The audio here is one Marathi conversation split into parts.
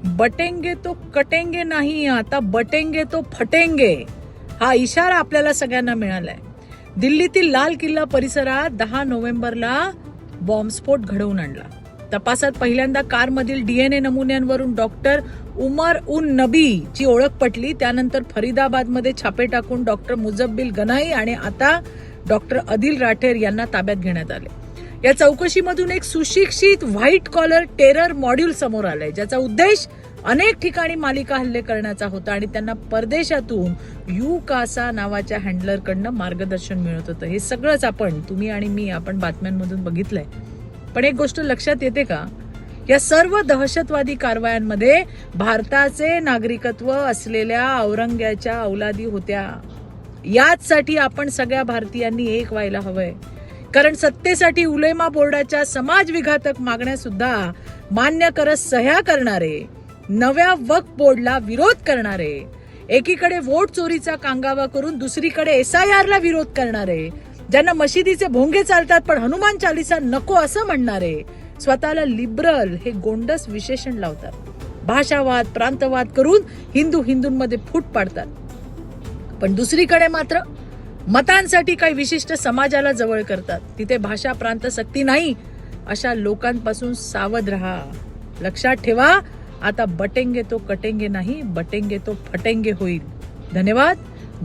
बटेंगे तो कटेंगे नाही, आता बटेंगे तो फटेंगे, हा इशारा आपल्याला सगळ्यांना मिळालाय. दिल्लीतील लाल किल्ला परिसरात 10 नोव्हेंबरला बॉम्बस्फोट घडवून आणला. तपासात पहिल्यांदा कारमधील DNA नमुन्यांवरून डॉक्टर उमर उन नबी ची ओळख पटली. त्यानंतर फरीदाबादमध्ये छापे टाकून डॉक्टर मुजब्बिल गनाई आणि आता डॉक्टर अदिल राठेर यांना ताब्यात घेण्यात आले. या चौकशीमधून एक सुशिक्षित व्हाईट कॉलर टेरर मॉड्यूल समोर आलंय, ज्याचा उद्देश अनेक ठिकाणी मालिका हल्ले करण्याचा होता आणि त्यांना परदेशातून युकासा नावाच्या हँडलरकडनं मार्गदर्शन मिळत होतं. हे सगळंच तुम्ही आणि मी बातम्यांमधून बघितलंय. पण एक गोष्ट लक्षात येते का, या सर्व दहशतवादी कारवायांमध्ये भारताचे नागरिकत्व असलेल्या औरंग्याच्या औलादी होत्या. याचसाठी आपण सगळ्या भारतीयांनी एक व्हायला हवंय. कारण सत्तेसाठी उलेमा बोर्डाच्या समाजविघातक मागण्या सुद्धा मान्य करत सह्या करणारे, नव्या वक्फ बोर्डला विरोध करणारे, एकीकडे वोट चोरीचा कांगावा करून दुसरीकडे SIR ला विरोध करणारे, ज्यांना मशिदीचे भोंगे चालतात पण हनुमान चालीसा नको असं म्हणणारे, स्वतःला लिबरल हे गोंडस विशेषण लावतात. भाषावाद, प्रांतवाद करून हिंदूंमध्ये फूट पाडतात. पण दुसरीकडे मात्र मतांसाठी काही विशिष्ट समाजाला जवळ करतात. तिथे भाषा प्रांत सक्ती नाही. अशा लोकांपासून सावध राहा. लक्षात ठेवा, आता बटेंगे तो कटेंगे नाही, बटेंगे तो फटेंगे होईल. धन्यवाद.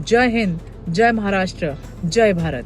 जय हिंद, जय महाराष्ट्र, जय भारत.